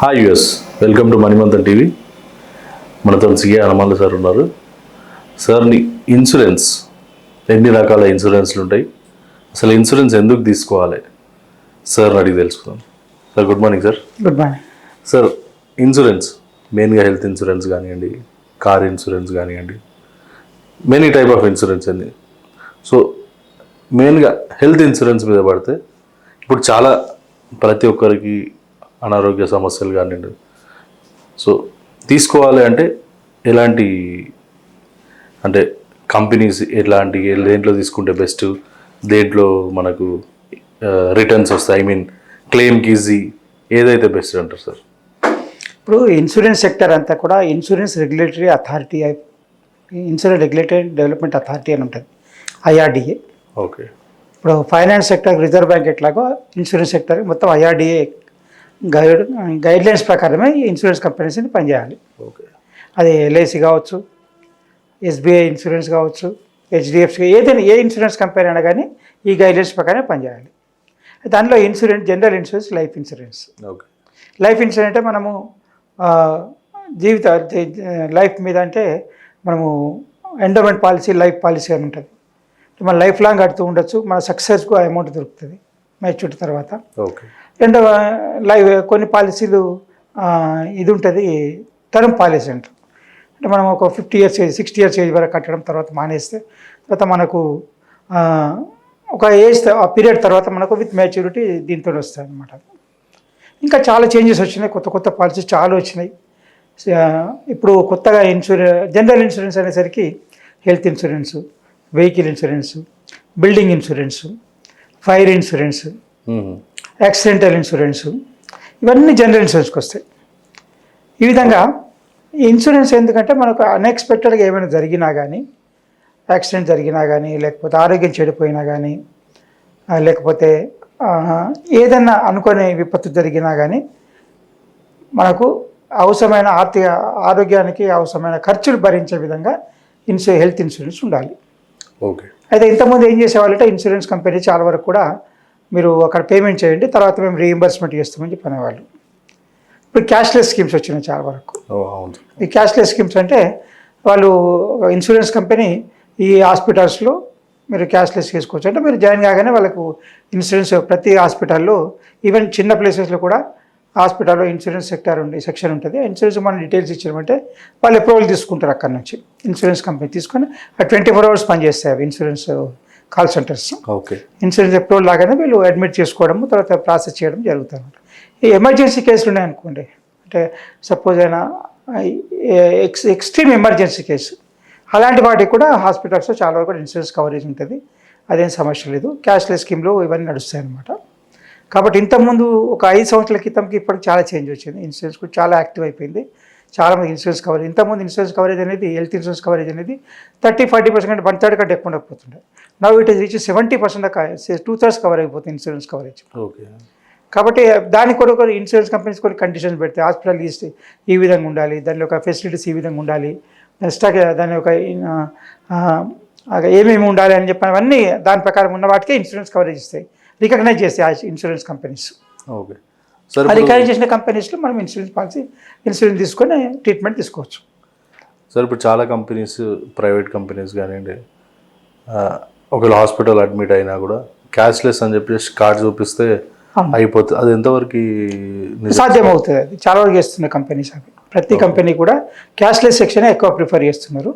Hi US, welcome to Manimanthan TV. మనతో CA హనుమాన్లు sir ఉన్నారు. సార్ని ఇన్సూరెన్స్ ఎన్ని రకాల ఇన్సూరెన్స్లు ఉంటాయి, అసలు ఇన్సూరెన్స్ ఎందుకు తీసుకోవాలి సార్ అడిగి తెలుసుకుందాం. Sir good morning. Sir good morning. Sir, insurance మెయిన్గా హెల్త్ ఇన్సూరెన్స్ కానివ్వండి, కార్ ఇన్సూరెన్స్ కానివ్వండి, మెనీ టైప్ ఆఫ్ ఇన్సూరెన్స్ అండి. సో మెయిన్గా హెల్త్ ఇన్సూరెన్స్ మీద పడితే ఇప్పుడు చాలా ప్రతి ఒక్కరికి అనారోగ్య సమస్యలు కానివ్వండి, సో తీసుకోవాలి అంటే ఎలాంటి అంటే కంపెనీస్ ఎలాంటి దేంట్లో తీసుకుంటే బెస్ట్, దేంట్లో మనకు రిటర్న్స్ వస్తాయి, క్లెయిమ్కి ఈజీ, ఏదైతే బెస్ట్ అంటారు సార్? ఇప్పుడు ఇన్సూరెన్స్ సెక్టర్ అంతా కూడా insurance regulatory authority, insurance regulatory development authority అని ఉంటుంది, IRDA. ఓకే. ఇప్పుడు ఫైనాన్స్ సెక్టర్ రిజర్వ్ బ్యాంక్ ఎట్లాగో ఇన్సూరెన్స్ సెక్టర్ మొత్తం IRDA గైడ్లైన్స్ ప్రకారమే ఈ ఇన్సూరెన్స్ కంపెనీస్ని పనిచేయాలి. ఓకే. అది LIC కావచ్చు, SBI ఇన్సూరెన్స్ కావచ్చు, HDFC, ఏదైనా ఏ ఇన్సూరెన్స్ కంపెనీ అయినా కానీ ఈ గైడ్లైన్స్ ప్రకారమే పనిచేయాలి. దానిలో insurance, general insurance, life insurance. Okay. Life insurance అంటే మనము లైఫ్ మీద అంటే మనము ఎండోమెంట్ పాలసీ, లైఫ్ పాలసీ అని ఉంటుంది. మన లైఫ్ లాంగ్ కడుతూ ఉండొచ్చు, మన సక్సెస్కు అమౌంట్ దొరుకుతుంది మెచ్యూరిటీ తర్వాత. ఓకే. రెండవ కొన్ని పాలసీలు ఇది ఉంటుంది, టర్మ్ పాలసీ అంటారు. అంటే మనం ఒక 50 years ఏజ్, 60 years ఏజ్ వరకు కట్టడం, తర్వాత మానేస్తే తర్వాత మనకు ఒక ఏజ్, ఆ పీరియడ్ తర్వాత మనకు విత్ మెచ్యూరిటీ దీంతో వస్తాయి అన్నమాట. ఇంకా చాలా చేంజెస్ వచ్చినాయి, కొత్త కొత్త పాలసీస్ చాలా వచ్చినాయి. ఇప్పుడు కొత్తగా జనరల్ ఇన్సూరెన్స్ అనేసరికి health insurance, vehicle insurance, building insurance, fire insurance, accidental insurance, ఇవన్నీ జనరల్ ఇన్సూరెన్స్కి వస్తాయి. ఈ విధంగా ఈ ఇన్సూరెన్స్ ఎందుకంటే మనకు అన్ఎక్స్పెక్టెడ్గా ఏమైనా జరిగినా కానీ, యాక్సిడెంట్ జరిగినా కానీ, లేకపోతే ఆరోగ్యం చెడిపోయినా కానీ, లేకపోతే ఏదన్నా అనుకోని విపత్తు జరిగినా కానీ మనకు అవసరమైన ఆరోగ్యానికి అవసరమైన ఖర్చులు భరించే విధంగా హెల్త్ ఇన్సూరెన్స్ ఉండాలి. ఓకే. అయితే ఇంతకుముందు ఏం చేసేవాళ్ళంటే ఇన్సూరెన్స్ కంపెనీ చాలా వరకు కూడా మీరు అక్కడ పేమెంట్ చేయండి, తర్వాత మేము రీఎంబర్స్మెంట్ చేస్తామని చెప్పి అనేవాళ్ళు. ఇప్పుడు క్యాష్లెస్ స్కీమ్స్ వచ్చినాయి చాలా వరకు. ఈ క్యాష్లెస్ స్కీమ్స్ అంటే వాళ్ళు ఇన్సూరెన్స్ కంపెనీ ఈ హాస్పిటల్స్లో మీరు క్యాష్లెస్ చేసుకోవచ్చు. అంటే మీరు జాయిన్ కాగానే వాళ్ళకు ఇన్సూరెన్స్ ప్రతి హాస్పిటల్లో, ఈవెన్ చిన్న ప్లేసెస్లో కూడా హాస్పిటల్లో ఇన్సూరెన్స్ సెక్షన్ ఉంటుంది. ఇన్సూరెన్స్ మనం డీటెయిల్స్ ఇచ్చామంటే వాళ్ళు అప్రూవల్ తీసుకుంటారు అక్కడ నుంచి. ఇన్సూరెన్స్ కంపెనీ తీసుకొని 24 hours పనిచేస్తాయి అవి insurance call centres. Okay. Insurance approval లాగానే వీళ్ళు అడ్మిట్ చేసుకోవడము, తర్వాత ప్రాసెస్ చేయడం జరుగుతుంది. ఈ ఎమర్జెన్సీ కేసులు ఉన్నాయనుకోండి, అంటే సపోజ్ అయినా ఎక్స్ట్రీమ్ ఎమర్జెన్సీ కేసు, అలాంటి వాటికి కూడా హాస్పిటల్స్లో చాలా వరకు ఇన్సూరెన్స్ కవరేజ్ ఉంటుంది, అదేం సమస్య లేదు. క్యాష్లెస్ స్కీమ్లో ఇవన్నీ నడుస్తాయి అన్నమాట. కాబట్టి ఇంతకుముందు ఒక 5 సంవత్సరాల క్రితంకి ఇప్పటికి చాలా చేంజ్ వచ్చింది. ఇన్సూరెన్స్ కూడా చాలా యాక్టివ్ అయిపోయింది. చాలామంది ఇన్సూరెన్స్ కవరేజ్, ఇంతకుముందు ఇన్సూరెన్స్ కవరేజ్ అనేది, హెల్త్ ఇన్సూరెన్స్ కవరేజ్ అనేది 30-40% కంటే 1/3 కంటే ఎక్కువ ఉండకపోతుండే. Now it is reach 70%, 2/3 cover అయిపోతుంది ఇన్సూరెన్స్ కవరేజ్. ఓకే. కాబట్టి దాని కొరకు ఇన్సూరెన్స్ కంపెనీస్ కొన్ని కండిషన్స్ పెడతాయి. హాస్పిటల్ లిస్ట్ ఈ విధంగా ఉండాలి, దాని యొక్క ఫెసిలిటీస్ ఈ విధంగా ఉండాలి, దాని యొక్క ఏమేమి ఉండాలి అని చెప్పిన అవన్నీ దాని ప్రకారం ఉన్న వాటికే ఇన్సూరెన్స్ కవరేజ్ ఇస్తాయి, రికగ్నైజ్ చేస్తాయి ఇన్సూరెన్స్ కంపెనీస్. ఓకే. రికగ్నైజ్ చేసిన కంపెనీస్లో మనం ఇన్సూరెన్స్ తీసుకొని ట్రీట్మెంట్ తీసుకోవచ్చు. సార్, ఇప్పుడు చాలా కంపెనీస్, ప్రైవేట్ కంపెనీస్ కానివ్వండి, ఒకవేళ హాస్పిటల్ అడ్మిట్ అయినా కూడా క్యాష్లెస్ అని చెప్పేసి కార్డు చూపిస్తే అయిపోతుంది. అది ఎంతవరకు సాధ్యమవుతుంది? అది చాలా వరకు చేస్తున్న కంపెనీస్, అవి ప్రతి కంపెనీ కూడా క్యాష్లెస్ సెక్షనే ఎక్కువ ప్రిఫర్ చేస్తున్నారు.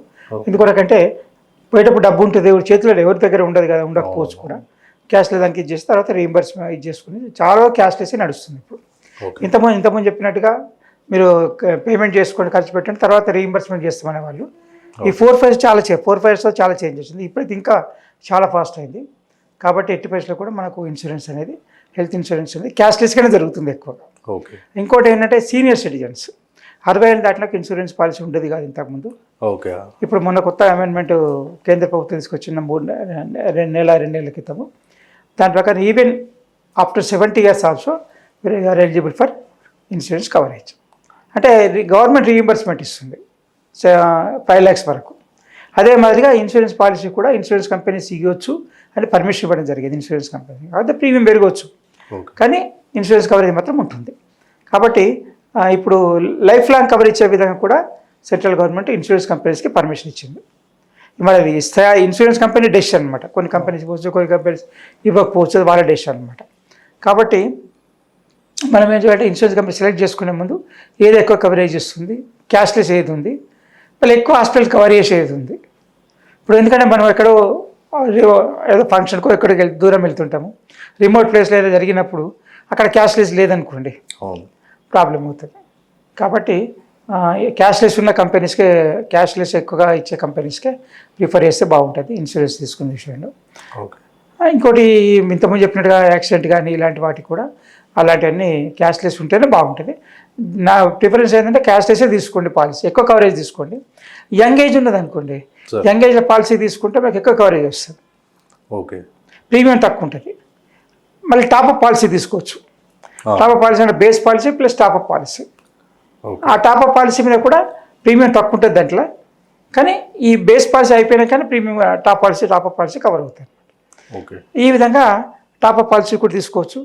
ఎందుకంటే పోయేటప్పుడు డబ్బు ఉంటుంది, చేతిలో ఎవరి దగ్గర ఉండదు కదా, ఉండకపోవచ్చు కూడా. క్యాష్లెస్ దానికి ఇచ్చేసి తర్వాత రీఎంబర్స్మెంట్ ఇచ్చేసుకుని చాలా క్యాష్లెస్ నడుస్తుంది ఇప్పుడు. ఇంతకుముందు చెప్పినట్టుగా మీరు పేమెంట్ చేసుకొని ఖర్చు పెట్టండి, తర్వాత రీఎంబర్స్మెంట్ చేస్తామనే వాళ్ళు. ఈ 4 yearsలో చాలా చేంజ్ వచ్చింది. ఇప్పుడైతే ఇంకా చాలా ఫాస్ట్ అయింది. కాబట్టి ఎట్టి పరిస్థితుల్లో కూడా మనకు ఇన్సూరెన్స్ అనేది, హెల్త్ ఇన్సూరెన్స్ అనేది క్యాష్లెస్గానే జరుగుతుంది ఎక్కువగా. ఓకే. ఇంకోటి ఏంటంటే సీనియర్ సిటిజన్స్ 60 ఏళ్ళ దాటినాక ఇన్సూరెన్స్ పాలసీ ఉండేది కాదు ఇంతకుముందు. ఓకే. ఇప్పుడు మొన్న కొత్త అమెండ్మెంట్ కేంద్ర ప్రభుత్వం తీసుకొచ్చిన 2 నెలల క్రితము. దాని ప్రకారం ఈవెన్ ఆఫ్టర్ 70 years ఆల్సో మీరు are eligible for insurance coverage. అంటే గవర్నమెంట్ రీఎంబర్స్మెంట్ ఇస్తుంది 5 lakhs వరకు. అదే మాదిరిగా ఇన్సూరెన్స్ పాలసీ కూడా ఇన్సూరెన్స్ కంపెనీస్ ఇవ్వచ్చు అని పర్మిషన్ ఇవ్వడం జరిగేది ఇన్సూరెన్స్ కంపెనీ. అయితే ప్రీమియం పెరగవచ్చు, కానీ ఇన్సూరెన్స్ కవరేజ్ మాత్రం ఉంటుంది. కాబట్టి ఇప్పుడు లైఫ్ లాంగ్ కవర్ ఇచ్చే విధంగా కూడా సెంట్రల్ గవర్నమెంట్ ఇన్సూరెన్స్ కంపెనీస్కి పర్మిషన్ ఇచ్చింది. మరి అది ఇన్సూరెన్స్ కంపెనీ డెసిషన్ అనమాట. కొన్ని కంపెనీస్ ఇవ్వచ్చు, కొన్ని కంపెనీస్ ఇవ్వకపోవచ్చు, అది వాళ్ళ డెసిషన్ అనమాట. కాబట్టి మనం ఏం చేయాలంటే ఇన్సూరెన్స్ కంపెనీ సెలెక్ట్ చేసుకునే ముందు ఏది ఎక్కువ కవరేజ్ ఇస్తుంది, క్యాష్లెస్ ఏది ఉంది, మళ్ళీ ఎక్కువ హాస్పిటల్ కవర్ చేసి ఏది ఉంది. ఇప్పుడు ఎందుకంటే మనం ఎక్కడో ఏదో ఫంక్షన్కో ఎక్కడికి దూరం వెళ్తుంటాము, రిమోట్ ప్లేస్లో ఏదో జరిగినప్పుడు అక్కడ క్యాష్లెస్ లేదనుకోండి, ప్రాబ్లం అవుతుంది. కాబట్టి క్యాష్లెస్ ఉన్న కంపెనీస్కే, క్యాష్లెస్ ఎక్కువగా ఇచ్చే కంపెనీస్కే ప్రిఫర్ చేస్తే బాగుంటుంది ఇన్సూరెన్స్ తీసుకునే విషయంలో. ఇంకోటి ఇంతకుముందు చెప్పినట్టుగా యాక్సిడెంట్ కానీ ఇలాంటి వాటికి కూడా అలాంటివన్నీ క్యాష్లెస్ ఉంటేనే బాగుంటుంది. నా ప్రిఫరెన్స్ ఏంటంటే క్యాష్లెస్సే తీసుకోండి పాలసీ, ఎక్కువ కవరేజ్ తీసుకోండి. యంగ్ ఏజ్ ఉన్నది అనుకోండి, యంగ్ ఏజ్లో పాలసీ తీసుకుంటే మనకు ఎక్కువ కవరేజ్ వస్తుంది, ఓకే, ప్రీమియం తక్కువ ఉంటుంది. మళ్ళీ టాప్అప్ పాలసీ తీసుకోవచ్చు. టాప్అప్ పాలసీ అంటే base policy plus top-up policy. ఆ టాప్అప్ పాలసీ మీద కూడా ప్రీమియం తక్కువ ఉంటుంది దాంట్లో, కానీ ఈ బేస్ పాలసీ అయిపోయినా కానీ ప్రీమియం టాప్అప్ పాలసీ కవర్ అవుతుంది. ఈ విధంగా టాప్అప్ పాలసీ కూడా తీసుకోవచ్చు.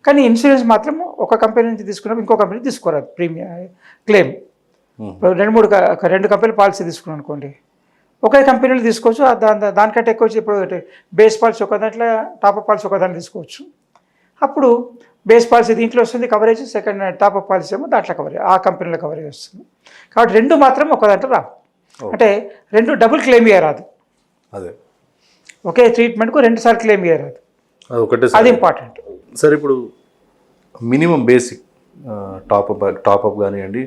కానీ ఇన్సూరెన్స్ మాత్రం ఒక కంపెనీ నుంచి తీసుకున్నప్పుడు ఇంకో కంపెనీ తీసుకోరాదు ప్రీమియం క్లెయిమ్. రెండు కంపెనీలు పాలసీ తీసుకున్నాం అనుకోండి, ఒకే కంపెనీలు తీసుకోవచ్చు. దానికంటే ఎక్కువ ఇప్పుడు బేస్ పాలసీ ఒక దాంట్లో, టాప్అప్ పాలసీ ఒక దాంట్లో తీసుకోవచ్చు. అప్పుడు బేస్ పాలసీ దీంట్లో వస్తుంది కవరేజ్, సెకండ్ టాప్అప్ పాలసీ ఏమో దాంట్లో కవరేజ్, ఆ కంపెనీలో కవరేజ్ వస్తుంది. కాబట్టి రెండు మాత్రం ఒక దాంట్లో రావు, అంటే రెండు డబుల్ క్లెయిమ్ చేయరాదు. అదే ఒకే ట్రీట్మెంట్కు 2 సార్లు క్లెయిమ్ చేయరాదు, అది ఇంపార్టెంట్. సార్ ఇప్పుడు మినిమం బేసిక్ టాప్అప్ కానివ్వండి,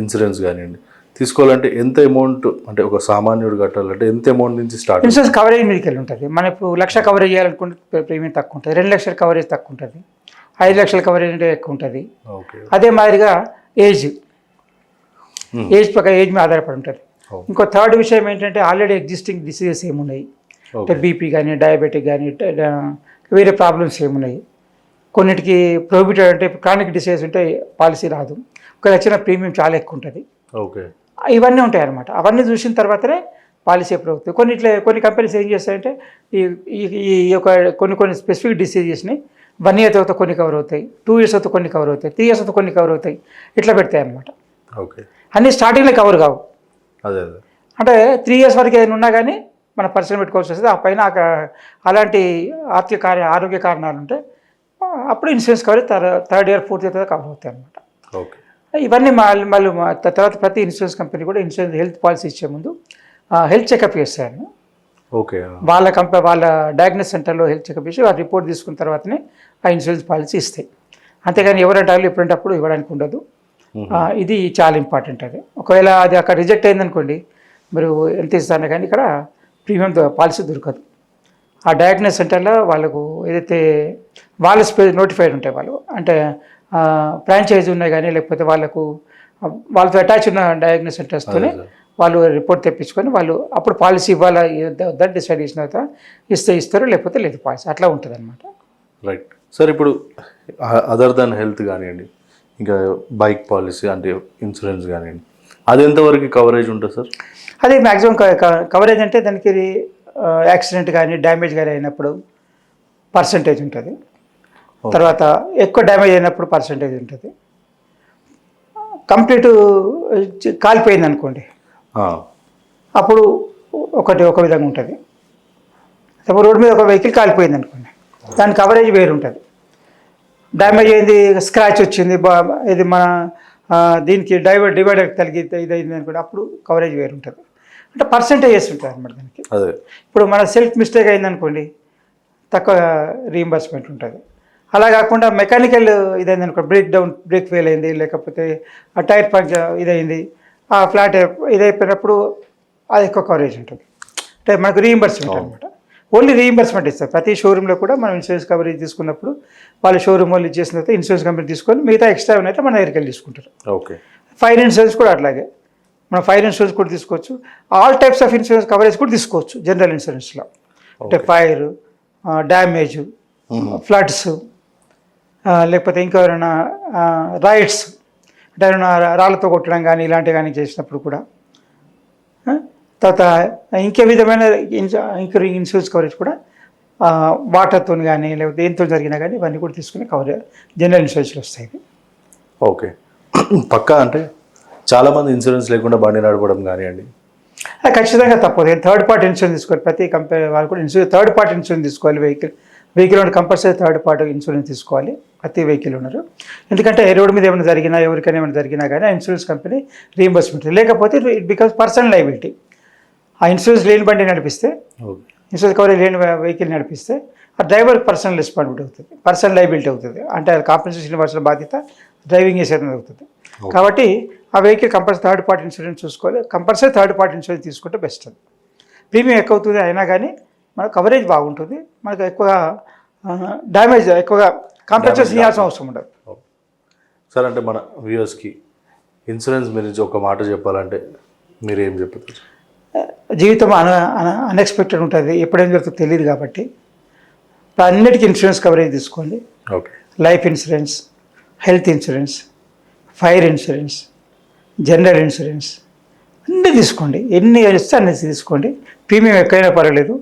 ఇన్సూరెన్స్ కానివ్వండి తీసుకోవాలంటే ఎంత అమౌంట్, అంటే ఒక సామాన్యుడు కట్టాలంటే ఎంత అమౌంట్ నుంచి స్టార్ట్? ఇన్సూరెన్స్ కవరేజ్ మీదకి వెళ్ళి ఉంటుంది. మనం ఇప్పుడు 1,00,000 కవరేజ్ చేయాలనుకుంటే ప్రీమియం తక్కువ ఉంటుంది, 2,00,000 కవరేజ్ తక్కువ ఉంటుంది, 5,00,000 కవరేజ్ అంటే ఎక్కువ ఉంటుంది. అదే మాదిరిగా ఏజ్ ప్రకారం ఏజ్ మీద ఆధారపడి ఉంటుంది. ఇంకో థర్డ్ విషయం ఏంటంటే ఆల్రెడీ ఎగ్జిస్టింగ్ డిసీజెస్ ఏమున్నాయి, అంటే బీపీ కానీ, డయాబెటిక్ కానీ, వేరే ప్రాబ్లమ్స్ ఏమున్నాయి. కొన్నిటికి ప్రోహిబిటెడ్, అంటే క్రానిక్ డిసీజ్ ఉంటే పాలసీ రాదు, ఒక వచ్చిన ప్రీమియం చాలా ఎక్కువ ఉంటుంది. ఓకే, ఇవన్నీ ఉంటాయి అన్నమాట. అవన్నీ చూసిన తర్వాతనే పాలసీ ఎప్పుడు అవుతుంది. కొన్ని కంపెనీస్ ఏం చేస్తాయంటే ఈ యొక్క కొన్ని స్పెసిఫిక్ డిసీజెస్ని 1 year తర్వాత కొన్ని కవర్ అవుతాయి, 2 years తర్వాత కొన్ని కవర్ అవుతాయి, 3 years తర్వాత కొన్ని కవర్ అవుతాయి, ఇట్లా పెడతాయి అన్నమాట. ఓకే, అన్నీ స్టార్టింగ్లో కవర్ కావు. అదే అంటే 3 years వరకు ఏదైనా ఉన్నా కానీ మన పర్సనల్ పెట్టుకోవాల్సి వస్తుంది. ఆ పైన అలాంటి ఆరోగ్య కారణాలు ఉంటే అప్పుడు insurance coverage 3rd year 4th year cover అవుతాయి అన్నమాట. ఓకే, ఇవన్నీ మళ్ళీ తర్వాత ప్రతి ఇన్సూరెన్స్ కంపెనీ కూడా ఇన్సూరెన్స్ హెల్త్ పాలసీ ఇచ్చే ముందు హెల్త్ చెకప్ చేస్తాను. ఓకే, వాళ్ళ డయాగ్నోస్ సెంటర్లో హెల్త్ చెకప్ చేసి ఆ రిపోర్ట్ తీసుకున్న తర్వాతనే ఆ ఇన్సూరెన్స్ పాలసీ ఇస్తాయి. అంతేగాని ఎవరంటే ఎప్పుడంటే అప్పుడు ఇవ్వడానికి ఉండదు. ఇది చాలా ఇంపార్టెంట్. అది ఒకవేళ అది అక్కడ రిజెక్ట్ అయిందనుకోండి, మీరు ఎంత ఇస్తారో కానీ ఇక్కడ ప్రీమియం పాలసీ దొరకదు. ఆ డయాగ్నోస్ సెంటర్లో వాళ్ళకు ఏదైతే వాళ్ళ నోటిఫైడ్ ఉంటాయి, వాళ్ళు అంటే ఫ్రాంచైజీ ఉన్నాయి కానీ, లేకపోతే వాళ్ళతో అటాచ్ ఉన్న డయాగ్నోస్ సెంటర్స్తోనే వాళ్ళు రిపోర్ట్ తెప్పించుకొని వాళ్ళు అప్పుడు పాలసీ ఇవ్వాలా వద్దని డిసైడ్ చేసిన తర్వాత ఇస్తారు, లేకపోతే లేదు పాలసీ, అట్లా ఉంటుంది అనమాట. Right sir. ఇప్పుడు అదర్ దాన్ హెల్త్ కానివ్వండి, ఇంకా బైక్ పాలసీ అంటే ఇన్సూరెన్స్ కానివ్వండి, అది ఎంతవరకు కవరేజ్ ఉంటుంది సార్? అది మ్యాక్సిమం కవరేజ్ అంటే దానికి యాక్సిడెంట్ కానీ, డ్యామేజ్ కానీ అయినప్పుడు పర్సంటేజ్ ఉంటుంది. తర్వాత ఎక్కువ డ్యామేజ్ అయినప్పుడు పర్సంటేజ్ ఉంటుంది. కంప్లీట్ కాలిపోయింది అనుకోండి, అప్పుడు ఒక విధంగా ఉంటుంది. సపోజ్ రోడ్డు మీద ఒక వెహికల్ కాలిపోయింది అనుకోండి, దాని కవరేజ్ వేరు ఉంటుంది. డ్యామేజ్ అయింది, స్క్రాచ్ వచ్చింది, ఇది మన దీనికి డివైడర్ తగిలి ఇదైంది అనుకోండి, అప్పుడు కవరేజ్ వేరు ఉంటుంది. అంటే పర్సంటేజెస్ ఉంటాయి అన్నమాట దానికి. ఇప్పుడు మన సెల్ఫ్ మిస్టేక్ అయిందనుకోండి, తక్కువ రీయింబర్స్మెంట్ ఉంటుంది. అలా కాకుండా మెకానికల్ ఇదైంది అనుకోండి, బ్రేక్ ఫెయిల్ అయింది, లేకపోతే ఆ టైర్ పంక్చర్ ఇదైంది, ఆ ఫ్లాట్ ఇదైపోయినప్పుడు అది ఎక్కువ కవరేజ్ ఉంటుంది. అంటే మనకు రీయింబర్స్మెంట్ అనమాట. ఓన్లీ రీయింబర్స్మెంట్ ఇస్తారు ప్రతి షోరూంలో కూడా. మనం ఇన్సూరెన్స్ కవరేజ్ తీసుకున్నప్పుడు వాళ్ళ షోరూమ్ వాళ్ళు ఇచ్చేసిన తర్వాత ఇన్సూరెన్స్ కంపెనీ తీసుకొని మిగతా ఎక్స్ట్రా అయితే మన దగ్గరికి వెళ్ళి తీసుకుంటారు. ఓకే, ఫైర్ ఇన్సూరెన్స్ కూడా అట్లాగే, మనం ఫైర్ ఇన్సూరెన్స్ కూడా తీసుకోవచ్చు. All types of insurance coverage కూడా తీసుకోవచ్చు జనరల్ ఇన్సూరెన్స్లో. అంటే ఫైర్, డ్యామేజ్, ఫ్లడ్స్, లేకపోతే ఇంకెవరైనా రైడ్స్, అంటే ఎవరైనా రాళ్ళతో కొట్టడం కానీ ఇలాంటివి కానీ చేసినప్పుడు కూడా. తర్వాత ఇంకే విధమైన ఇన్సూరెన్స్ కవరేజ్ కూడా వాటర్తో కానీ, లేకపోతే దేంతో జరిగినా కానీ ఇవన్నీ కూడా తీసుకుని కవరేజ్ జనరల్ ఇన్సూరెన్స్లో వస్తాయి. ఓకే, పక్కా అంటే చాలామంది ఇన్సూరెన్స్ లేకుండా బండి నడపడం కానివ్వండి. అది ఖచ్చితంగా తప్పదు. థర్డ్ పార్టీ ఇన్సూరెన్స్ తీసుకోవాలి. ప్రతి కంపెనీ వాళ్ళు కూడా థర్డ్ పార్టీ ఇన్సూరెన్స్ తీసుకోవాలి. వెహికల్ ఉన్న కంపల్సరీ థర్డ్ పార్టీ ఇన్సూరెన్స్ తీసుకోవాలి ప్రతి వెహికల్ ఉన్నారు. ఎందుకంటే రోడ్డు మీద ఏమైనా జరిగినా, ఎవరికైనా ఏమైనా జరిగినా కానీ ఆ ఇన్సూరెన్స్ కంపెనీ రీయింబర్స్మెంట్, లేకపోతే ఇట్ బికమ్స్ పర్సనల్ లయబిలిటీ. ఆ ఇన్సూరెన్స్ లేని బండి నడిపిస్తే, ఇన్సూరెన్స్ కవరేజ్ లేని వెహికల్ నడిపిస్తే ఆ డ్రైవర్ పర్సనల్ రెస్పాన్సిబిలిటీ అవుతుంది, పర్సనల్ లయబిలిటీ అవుతుంది. అంటే కాంపెన్సేషన్ ఇవ్వాల్సిన బాధ్యత డ్రైవింగ్ చేసేది అవుతుంది. కాబట్టి ఆ vehicle compulsory third party insurance చూసుకోవాలి. కంపల్సరీ థర్డ్ పార్టీ ఇన్సూరెన్స్ తీసుకుంటే బెస్ట్. అది ప్రీమియం ఎక్కువ అవుతుంది అయినా కానీ మన కవరేజ్ బాగుంటుంది. మనకు ఎక్కువగా డ్యామేజ్, ఎక్కువగా కాంపెన్సేషన్ ఇవ్వాల్సిన అవసరం ఉండదు. సార్, అంటే మన వ్యూవర్స్కి ఇన్సూరెన్స్ గురించి ఒక మాట చెప్పాలంటే మీరు ఏం చెప్తారు? జీవితం అన్ఎక్స్పెక్టెడ్ ఉంటుంది, ఎప్పుడేం జరుగుతుందో తెలియదు. కాబట్టి అన్నిటికీ ఇన్సూరెన్స్ కవరేజ్ తీసుకోండి. Okay. Life insurance, health insurance, fire insurance, general insurance అన్నీ తీసుకోండి. ఎన్ని ఇస్తే అన్ని తీసుకోండి. ప్రీమియం ఎక్కువైనా పర్వాలేదు.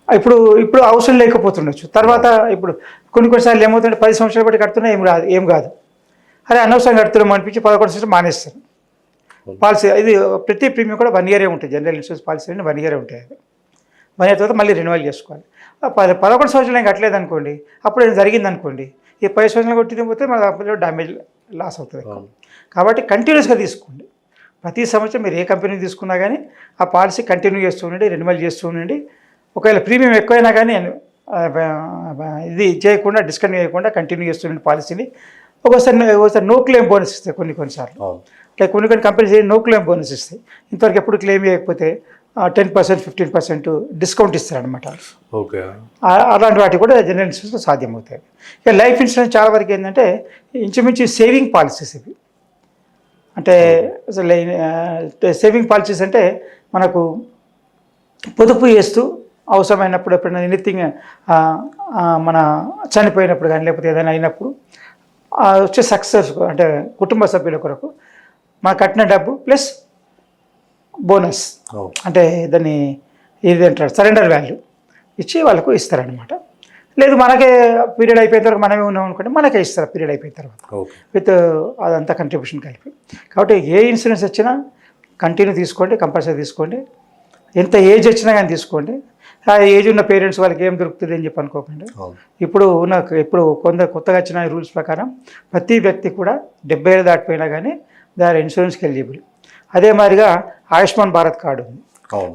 ఇప్పుడు అవసరం లేకపోతుండొచ్చు. తర్వాత ఇప్పుడు కొన్నిసార్లు ఏమవుతుంటే 10 సంవత్సరాలు బట్టి కడుతున్నా ఏం కాదు. అదే అనవసరం కడుతున్నాం అనిపించి 11 సంవత్సరాలు మానేస్తారు పాలసీ. ఇది ప్రతి ప్రీమియం కూడా 1 ఇయరే ఉంటుంది. జనరల్ ఇన్సూరెన్స్ పాలసీ 1 ఇయరే ఉంటాయి. అది 1 ఇయర్ తర్వాత మళ్ళీ రెన్యువల్ చేసుకోవాలి. 11 సంవత్సరాలు ఏం కట్టలేదు అనుకోండి, అప్పుడు ఏం జరిగింది అనుకోండి, ఈ 10 సంవత్సరాలు కొట్టింది పోతే మన అప్పుడు డ్యామేజ్ లాస్ అవుతుంది. కాబట్టి కంటిన్యూస్గా తీసుకోండి. ప్రతి సంవత్సరం మీరు ఏ కంపెనీ తీసుకున్నా కానీ ఆ పాలసీ కంటిన్యూ చేస్తూ ఉండండి, రెన్యువల్ చేస్తూ ఉండండి. ఒకవేళ ప్రీమియం ఎక్కువైనా కానీ ఇది చేయకుండా, డిస్కంటిన్యూ చేయకుండా కంటిన్యూ చేస్తుండే పాలసీని. ఒకసారి నో క్లెయిమ్ బోనస్ ఇస్తాయి కొన్నిసార్లు. అంటే కొన్ని కంపెనీస్ నో క్లెయిమ్ బోనస్ ఇస్తాయి. ఇంతవరకు ఎప్పుడు క్లెయిమ్ చేయకపోతే 10%, 15% డిస్కౌంట్ ఇస్తారనమాట. ఓకే. అలాంటి వాటి కూడా జనరల్ ఇన్సూరెన్స్లో సాధ్యమవుతాయి. ఇక లైఫ్ ఇన్సూరెన్స్ చాలా వరకు ఏంటంటే ఇంచుమించు సేవింగ్ పాలసీస్ ఇవి. అంటే అసలు సేవింగ్ పాలసీస్ అంటే మనకు పొదుపు చేస్తూ అవసరమైనప్పుడు, ఎప్పుడైనా ఎనీథింగ్ మన చనిపోయినప్పుడు కానీ లేకపోతే ఏదైనా అయినప్పుడు వచ్చే సక్సెస్, అంటే కుటుంబ సభ్యుల కొరకు మన కట్టిన డబ్బు ప్లస్ బోనస్, అంటే దాన్ని ఇది అంటారు సరెండర్ వాల్యూ ఇచ్చి వాళ్ళకు ఇస్తారనమాట. లేదు మనకే పీరియడ్ అయిపోయిన తర్వాత మనమే ఉన్నాం అనుకుంటే మనకే ఇస్తారు పీరియడ్ అయిపోయిన తర్వాత విత్ అదంతా కంట్రిబ్యూషన్ కలిపి. కాబట్టి ఏ ఇన్సూరెన్స్ వచ్చినా కంటిన్యూ తీసుకోండి, కంపల్సరీ తీసుకోండి. ఎంత ఏజ్ వచ్చినా కానీ తీసుకోండి. ఆ ఏజ్ ఉన్న పేరెంట్స్ వాళ్ళకి ఏం దొరుకుతుంది అని చెప్పి అనుకోకండి. ఇప్పుడు కొత్తగా వచ్చిన రూల్స్ ప్రకారం ప్రతి వ్యక్తి కూడా 70 ఏళ్ళు దాటిపోయినా కానీ దే ఆర్ ఇన్సూరెన్స్కి ఎలిజిబుల్. అదే మాదిరిగా ఆయుష్మాన్ భారత్ కార్డు ఉంది.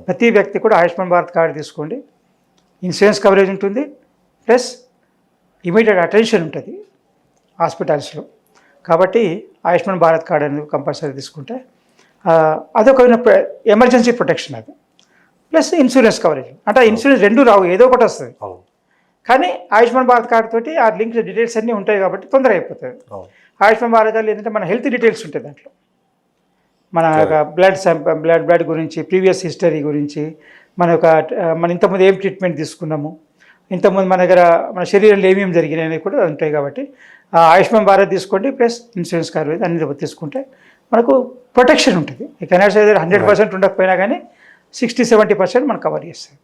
ప్రతి వ్యక్తి కూడా ఆయుష్మాన్ భారత్ కార్డు తీసుకోండి. ఇన్సూరెన్స్ కవరేజ్ ఉంటుంది, ప్లస్ ఇమీడియట్ అటెన్షన్ ఉంటుంది హాస్పిటల్స్లో. కాబట్టి ఆయుష్మాన్ భారత్ కార్డు అనేది కంపల్సరీ తీసుకుంటే అదొక ఎమర్జెన్సీ ప్రొటెక్షన్. అది ప్లస్ ఇన్సూరెన్స్ కవరేజ్. అంటే ఇన్సూరెన్స్ రెండు రావు, ఏదో ఒకటి వస్తుంది. కానీ ఆయుష్మాన్ భారత్ కార్డు తోటి ఆ లింక్ డీటెయిల్స్ అన్నీ ఉంటాయి కాబట్టి తొందర అయిపోతుంది. ఆయుష్మాన్ భారత్ కార్డు ఏంటంటే మన హెల్త్ డీటెయిల్స్ ఉంటాయి దాంట్లో. మన బ్లడ్ గురించి, ప్రీవియస్ హిస్టరీ గురించి, మన ఇంతకుముందు ఏం ట్రీట్మెంట్ తీసుకున్నాము, ఇంతకుముందు మన శరీరంలో ఏమేమి జరిగినాయి కూడా ఉంటాయి. కాబట్టి ఆయుష్మాన్ భారత్ తీసుకోండి, ప్లస్ ఇన్సూరెన్స్ కవరేజ్ అన్ని తీసుకుంటే మనకు ప్రొటెక్షన్ ఉంటుంది. ఈ కెనాట్స్ 100% ఉండకపోయినా కానీ 60-70% మనకు కవర్ చేస్తుంది.